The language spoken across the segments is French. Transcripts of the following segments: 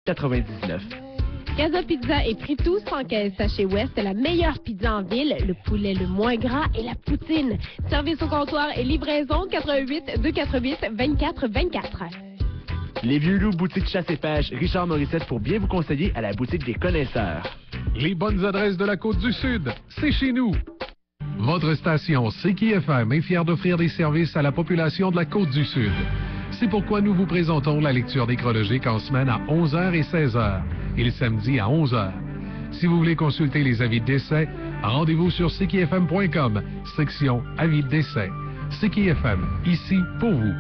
99. Casa Pizza est pris tous en caisse. Chez Ouest, la meilleure pizza en ville, le poulet le moins gras et la poutine. Service au comptoir et livraison 88 248 24 24. Les Vieux Loups, boutique chasse et pêche, Richard Morissette pour bien vous conseiller à la boutique des connaisseurs. Les bonnes adresses de la Côte-du-Sud, c'est chez nous. Votre station CKFM est fière d'offrir des services à la population de la Côte-du-Sud. C'est pourquoi nous vous présentons la lecture nécrologique en semaine à 11h et 16h et le samedi à 11h. Si vous voulez consulter les avis de décès, rendez-vous sur ckfm.com, section avis de décès. CKFM, ici pour vous.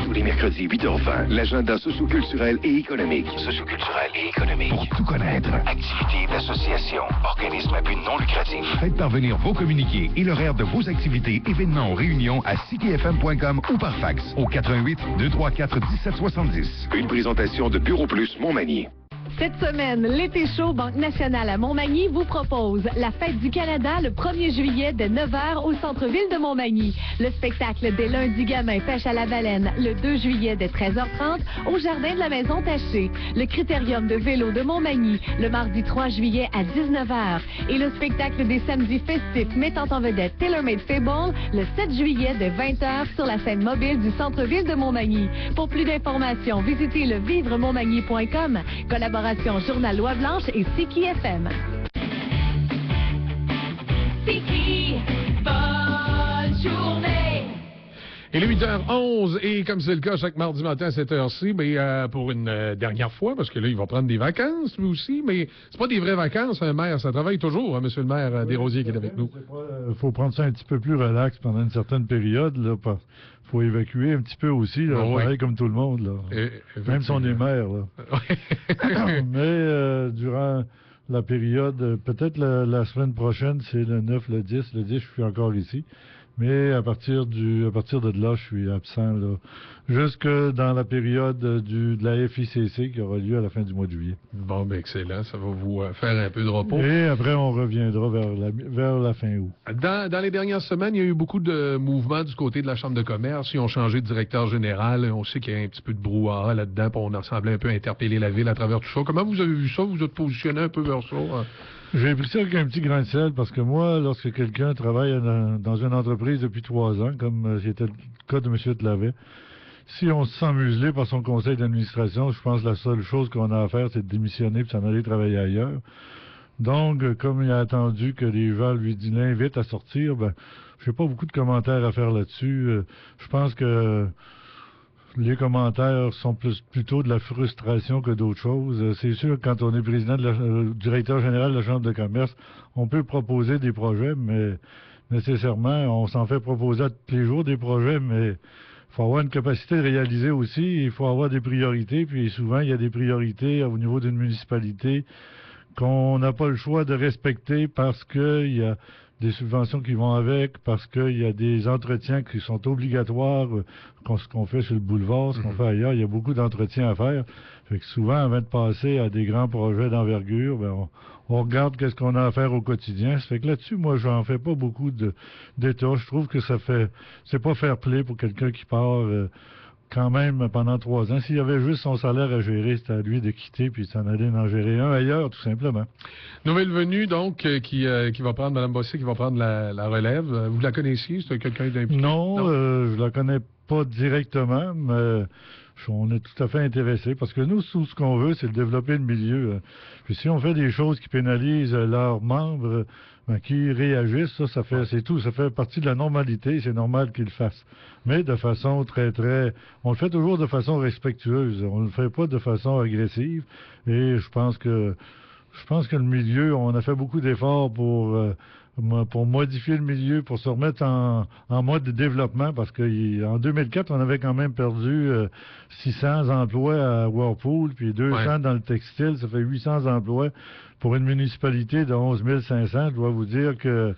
Tous les mercredis 8h20, l'agenda socio-culturel et économique. Socio-culturel et économique. Pour tout connaître. Activités d'associations, organismes à but non lucratif. Faites parvenir vos communiqués et l'horaire de vos activités, événements ou réunions à ckfm.com ou par fax au 88 234 1770. Une présentation de Bureau Plus Montmagny. Cette semaine, l'été chaud Banque Nationale à Montmagny vous propose la Fête du Canada le 1er juillet de 9h au centre-ville de Montmagny. Le spectacle des lundis gamins pêche à la baleine le 2 juillet de 13h30 au jardin de la Maison Tachée. Le critérium de vélo de Montmagny le mardi 3 juillet à 19h. Et le spectacle des samedis festifs mettant en vedette TaylorMade Fable le 7 juillet de 20h sur la scène mobile du centre-ville de Montmagny. Pour plus d'informations, visitez le vivremontmagny.com. Collaboration Journal Loi Blanche et Siki FM. Siki, bonne journée! Il est 8h11 et comme c'est le cas chaque mardi matin à cette heure-ci, mais pour une dernière fois, parce que là, il va prendre des vacances lui aussi, mais c'est pas des vraies vacances, un maire, ça travaille toujours, hein, monsieur le maire Desrosiers qui est avec nous. Il faut prendre ça un petit peu plus relax pendant une certaine période, là, il faut évacuer un petit peu aussi, là, pareil comme tout le monde, là. Même si on est maire, là. Mais durant la période, peut-être la semaine prochaine, c'est le 9, le 10. Le 10, je suis encore ici. Mais à partir de là, je suis absent, là, jusque dans la période de la FICC qui aura lieu à la fin du mois de juillet. Bon, ben excellent. Ça va vous faire un peu de repos. Et après, on reviendra vers la fin août. Dans les dernières semaines, il y a eu beaucoup de mouvements du côté de la Chambre de commerce. Ils ont changé de directeur général. On sait qu'il y a un petit peu de brouhaha là-dedans. On a semblé un peu interpeller la ville à travers tout ça. Comment vous avez vu ça? Vous êtes positionné un peu vers ça? J'ai pris ça avec un petit grain de sel parce que moi, lorsque quelqu'un travaille dans une entreprise depuis 3 ans, comme c'était le cas de M. Tlavet, si on se sent muselé par son conseil d'administration, je pense que la seule chose qu'on a à faire, c'est de démissionner et s'en aller travailler ailleurs. Donc, comme il a attendu que les gens l'invitent à sortir, j'ai pas beaucoup de commentaires à faire là-dessus. Je pense que les commentaires sont plutôt de la frustration que d'autres choses. C'est sûr, quand on est président directeur général de la Chambre de commerce, on peut proposer des projets, mais nécessairement, on s'en fait proposer à tous les jours des projets, mais il faut avoir une capacité de réaliser aussi, il faut avoir des priorités, puis souvent, il y a des priorités au niveau d'une municipalité qu'on n'a pas le choix de respecter parce qu'il y a des subventions qui vont avec, parce qu'il y a des entretiens qui sont obligatoires, ce qu'on fait sur le boulevard, ce qu'on fait ailleurs, il y a beaucoup d'entretiens à faire. Fait que souvent, avant de passer à des grands projets d'envergure, on regarde qu'est-ce qu'on a à faire au quotidien. Ça fait que là-dessus, moi, j'en fais pas beaucoup d'état. Je trouve que c'est pas fair play pour quelqu'un qui part quand même pendant 3 ans. S'il y avait juste son salaire à gérer, c'était à lui de quitter puis s'en aller en gérer un ailleurs, tout simplement. Nouvelle venue, donc, qui va prendre, Mme Bossé, qui va prendre la relève. Vous la connaissiez? C'est quelqu'un d'impliqué? Non, je la connais pas directement, mais on est tout à fait intéressé parce que nous, tout ce qu'on veut, c'est de développer le milieu. Puis si on fait des choses qui pénalisent leurs membres, qui réagissent, ça fait tout. Ça fait partie de la normalité. C'est normal qu'ils le fassent. Mais de façon on le fait toujours de façon respectueuse. On ne le fait pas de façon agressive. Et je pense que le milieu, on a fait beaucoup d'efforts pour modifier le milieu, pour se remettre en mode de développement, parce qu'en 2004, on avait quand même perdu 600 emplois à Whirlpool, puis 200 dans le textile, ça fait 800 emplois pour une municipalité de 11 500. Je dois vous dire que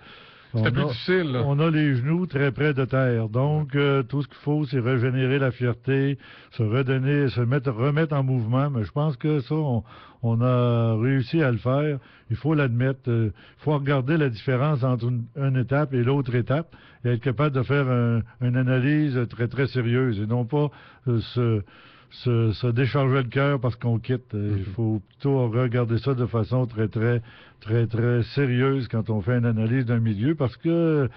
on a les genoux très près de terre. Donc, tout ce qu'il faut, c'est régénérer la fierté, remettre en mouvement. Mais je pense que ça, on a réussi à le faire. Il faut l'admettre. Il faut regarder la différence entre une étape et l'autre étape et être capable de faire une analyse très, très sérieuse et non pas se décharger le cœur parce qu'on quitte. Il faut plutôt regarder ça de façon très, très, très, très sérieuse quand on fait une analyse d'un milieu, parce que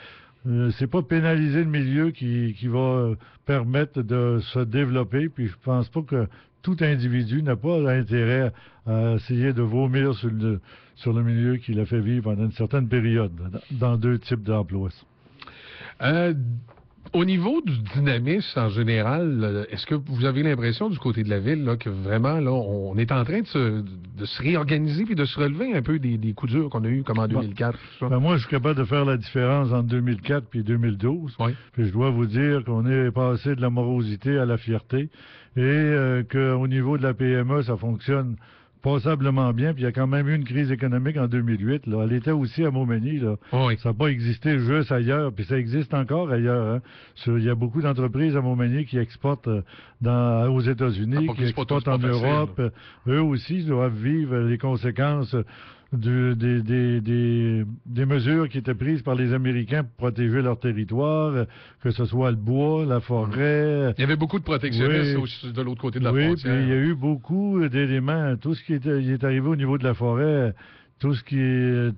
c'est pas pénaliser le milieu qui va permettre de se développer. Puis je pense pas que tout individu n'a pas intérêt à essayer de vomir sur le milieu qui l'a fait vivre pendant une certaine période, dans deux types d'emplois. Au niveau du dynamisme en général, est-ce que vous avez l'impression du côté de la ville là, que vraiment là, on est en train de se réorganiser puis de se relever un peu des coups durs qu'on a eus comme en 2004? Moi, je suis capable de faire la différence entre 2004 et 2012. Oui. Puis je dois vous dire qu'on est passé de la morosité à la fierté et qu'au niveau de la PME, ça fonctionne passablement bien. Puis il y a quand même eu une crise économique en 2008. Là. Elle était aussi à Montmagny. Là. Oui. Ça n'a pas existé juste ailleurs. Puis ça existe encore ailleurs. Hein. Il y a beaucoup d'entreprises à Montmagny qui exportent aux États-Unis, qui exportent en Europe. Eux aussi doivent vivre les conséquences des mesures qui étaient prises par les Américains pour protéger leur territoire, que ce soit le bois, la forêt. Il y avait beaucoup de protectionnisme de l'autre côté de la frontière. Oui, puis il y a eu beaucoup d'éléments. Tout ce qui est arrivé au niveau de la forêt, tout ce qui est...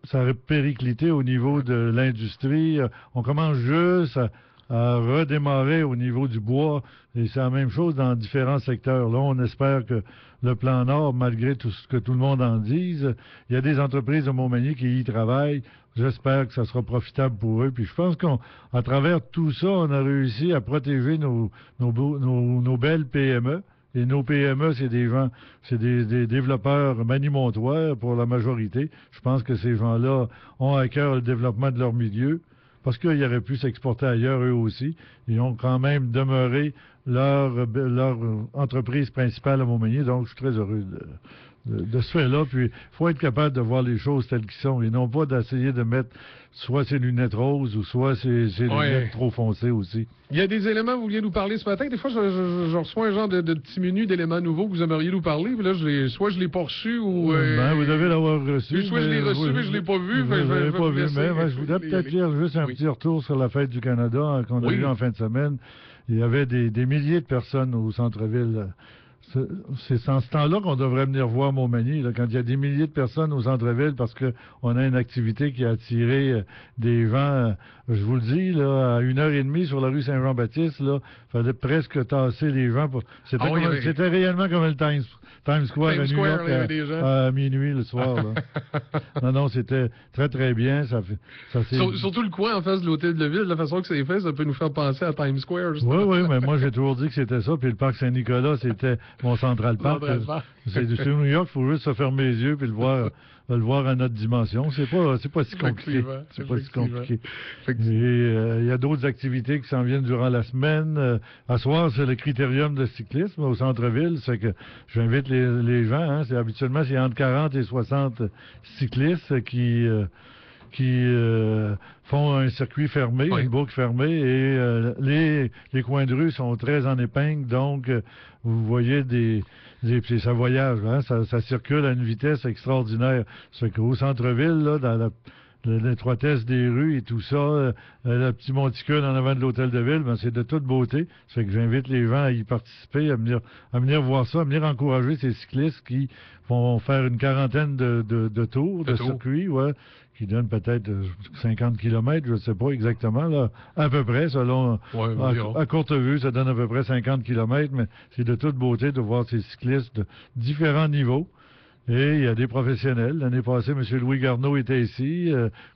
ça a périclité au niveau de l'industrie. On commence juste à redémarrer au niveau du bois, et c'est la même chose dans différents secteurs. Là, on espère que le plan Nord, malgré tout ce que tout le monde en dise, il y a des entreprises de Montmagny qui y travaillent. J'espère que ça sera profitable pour eux. Puis je pense qu'à travers tout ça, on a réussi à protéger nos belles PME. Et nos PME, c'est des développeurs manimontoires pour la majorité. Je pense que ces gens-là ont à cœur le développement de leur milieu, parce qu'ils auraient pu s'exporter ailleurs eux aussi. Ils ont quand même demeuré leur entreprise principale à Montmagny. Donc, je suis très heureux de ce fait-là. Puis, il faut être capable de voir les choses telles qu'elles sont et non pas d'essayer de mettre soit ses lunettes roses ou soit ses lunettes trop foncées aussi. Il y a des éléments que vous vouliez nous parler ce matin. Des fois, je reçois un genre de petit menu d'éléments nouveaux que vous aimeriez nous parler. Puis là, soit je l'ai pas reçu ou... vous devez l'avoir reçu. Soit je l'ai reçu, mais je l'ai pas vu. Je l'ai pas vu, mais je voudrais peut-être dire juste un petit retour sur la fête du Canada qu'on a eu en fin de semaine. Il y avait des milliers de personnes au centre-ville. C'est en ce temps-là qu'on devrait venir voir Montmagny, là, quand il y a des milliers de personnes au centre-ville, parce qu'on a une activité qui a attiré des gens, je vous le dis, là, à 1h30 sur la rue Saint-Jean-Baptiste, il fallait presque tasser les gens. C'était réellement comme le Times Square à New York à minuit le soir. Là. non, c'était très, très bien. Surtout le coin en face de l'hôtel de ville, la façon que c'est fait, ça peut nous faire penser à Times Square. Oui, mais moi, j'ai toujours dit que c'était ça. Puis le parc Saint-Nicolas, c'était mon Central Park. C'est New York, il faut juste se fermer les yeux puis le voir à notre dimension. C'est pas si compliqué. C'est pas si compliqué. Il y a d'autres activités qui s'en viennent durant la semaine. À soir, c'est le critérium de cyclisme au centre-ville. C'est que j'invite les gens. Hein, habituellement, c'est entre 40 et 60 cyclistes qui font un circuit fermé, une boucle fermée, et les coins de rue sont très en épingle, donc vous voyez ça voyage, hein, ça circule à une vitesse extraordinaire. C'est qu'au centre-ville, là, dans l'étroitesse des rues et tout ça, le petit monticule en avant de l'hôtel de ville, c'est de toute beauté. C'est que j'invite les gens à y participer, à venir voir ça, à venir encourager ces cyclistes qui vont faire une quarantaine de tours, de circuits, qui donnent peut-être 50 km, je ne sais pas exactement, là, à peu près, selon à courte vue, ça donne à peu près 50 km, mais c'est de toute beauté de voir ces cyclistes de différents niveaux. Et il y a des professionnels. L'année passée, M. Louis Garneau était ici,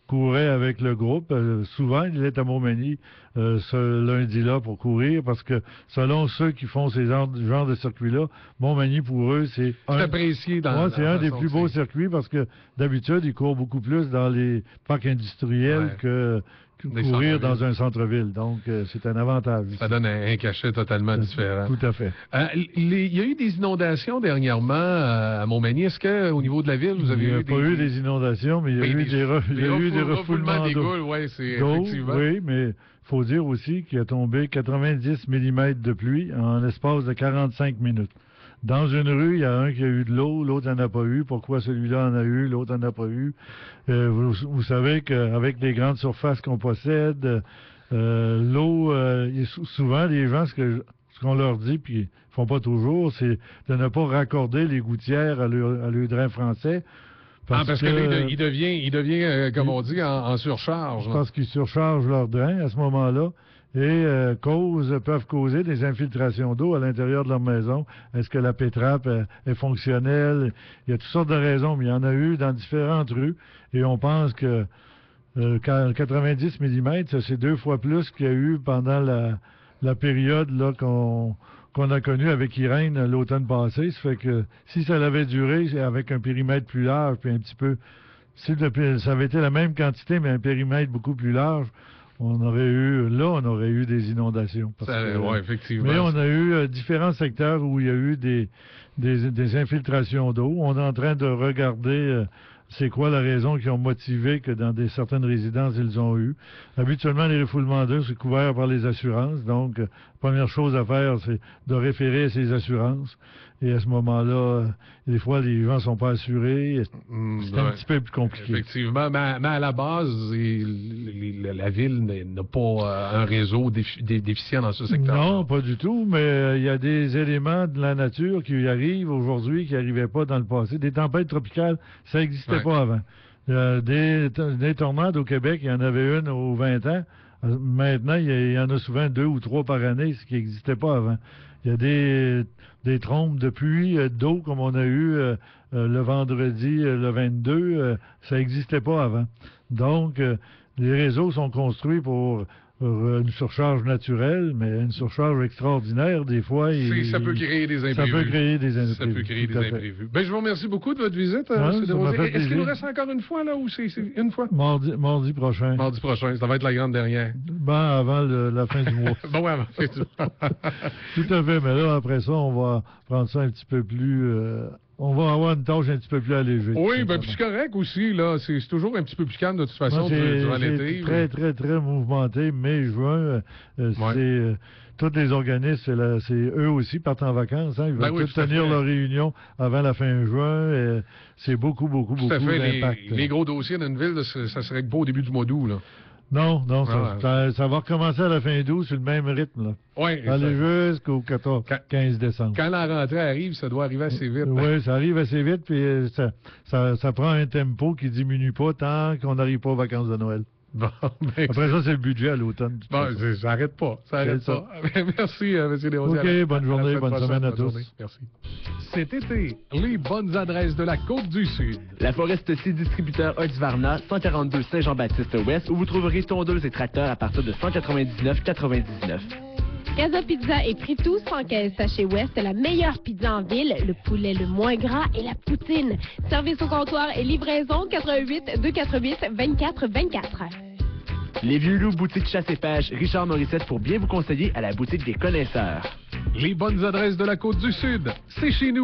courait avec le groupe. Souvent, il est à Montmagny ce lundi-là pour courir, parce que selon ceux qui font ces genres de circuits-là, Montmagny, pour eux, c'est apprécié c'est un des plus beaux circuits, parce que d'habitude, ils courent beaucoup plus dans les parcs industriels que courir dans un centre-ville. Donc, c'est un avantage. Ça donne un cachet totalement différent. Tout à fait. Il y a eu des inondations dernièrement à Montmagny. Est-ce qu'au niveau de la ville, vous avez eu pas eu des inondations, mais il y a eu des refoulements d'eau. Effectivement. Oui, mais il faut dire aussi qu'il a tombé 90 mm de pluie en l'espace de 45 minutes. Dans une rue, il y a un qui a eu de l'eau, l'autre n'en a pas eu. Pourquoi celui-là en a eu, l'autre n'en a pas eu? Vous savez qu'avec les grandes surfaces qu'on possède, L'eau, souvent, les gens, ce qu'on leur dit, puis ils font pas toujours, c'est de ne pas raccorder les gouttières à leur drain français. Parce que il devient comme on dit, en surcharge. Là. Parce qu'ils surchargent leur drain à ce moment-là et peuvent causer des infiltrations d'eau à l'intérieur de leur maison. Est-ce que la pétrappe est fonctionnelle? Il y a toutes sortes de raisons, mais il y en a eu dans différentes rues et on pense que 90 mm, c'est 2 fois plus qu'il y a eu pendant la période là, qu'on a connue avec Irène l'automne passé. Ça fait que si ça avait duré avec un périmètre plus large, puis un petit peu... Si ça avait été la même quantité, mais un périmètre beaucoup plus large, on aurait eu des inondations. Oui, effectivement. Mais on a eu différents secteurs où il y a eu des infiltrations d'eau. On est en train de regarder... c'est quoi la raison qui ont motivé que dans certaines résidences, ils ont eu. Habituellement, les refoulements d'eau, c'est couvert par les assurances. Donc, la première chose à faire, c'est de référer à ces assurances. Et à ce moment-là, des fois, les gens ne sont pas assurés. C'est un petit peu plus compliqué. Effectivement, mais à la base, la ville n'a pas un réseau déficient dans ce secteur. Non, pas du tout, mais il y a des éléments de la nature qui arrivent aujourd'hui qui n'arrivaient pas dans le passé. Des tempêtes tropicales, ça n'existait pas avant. Des tornades au Québec, il y en avait une aux 20 ans. Maintenant, il y en a souvent 2 ou 3 par année, ce qui n'existait pas avant. Il y a des trompes de pluie, d'eau, comme on a eu le vendredi, le 22. Ça n'existait pas avant. Donc, les réseaux sont construits pour une surcharge naturelle, mais une surcharge extraordinaire, des fois... Ça peut créer des imprévus. Ça peut créer des imprévus. Ben, je vous remercie beaucoup de votre visite. Est-ce qu'il nous reste encore une fois, là, ou c'est une fois? Mardi prochain. Mardi prochain, ça va être la grande dernière. Ben, avant la fin du mois. Bon, ouais, avant la fin du mois. Tout à fait, mais là, après ça, on va prendre ça un petit peu plus... on va avoir une tâche un petit peu plus allégée. Oui, ben puis c'est correct aussi, là. C'est toujours un petit peu plus calme, de toute façon, durant l'été. C'est très, très mouvementé. Mai, juin, c'est... tous les organismes, c'est eux aussi partent en vacances. Hein. Ils veulent tous tenir leur réunion avant la fin juin. Et c'est beaucoup d'impact. Les gros dossiers d'une ville, ça serait pas au début du mois d'août, là. Non, ça va recommencer à la fin d'août sur le même rythme. Là. Oui. Aller jusqu'au 15 décembre. Quand la rentrée arrive, ça doit arriver assez vite. Oui, ça arrive assez vite, puis ça prend un tempo qui diminue pas tant qu'on n'arrive pas aux vacances de Noël. Bon, après ça, c'est le budget à l'automne. Bon, ça n'arrête pas. Merci, M. Desrosiers. OK, bonne journée, bonne semaine à tous. Merci. Cet été, les bonnes adresses de la Côte-du-Sud. La Forest-C distributeur Hudvarna, 142 Saint-Jean-Baptiste-Ouest, où vous trouverez tondeuses et tracteurs à partir de 199,99. Casa Pizza et Fritos sans caisse chez Ouest, la meilleure pizza en ville, le poulet le moins gras et la poutine. Service au comptoir et livraison 88 248 24 24. Les Vieux Loups boutique chasse et pêche, Richard Morissette pour bien vous conseiller à la boutique des connaisseurs. Les bonnes adresses de la Côte-du-Sud, c'est chez nous.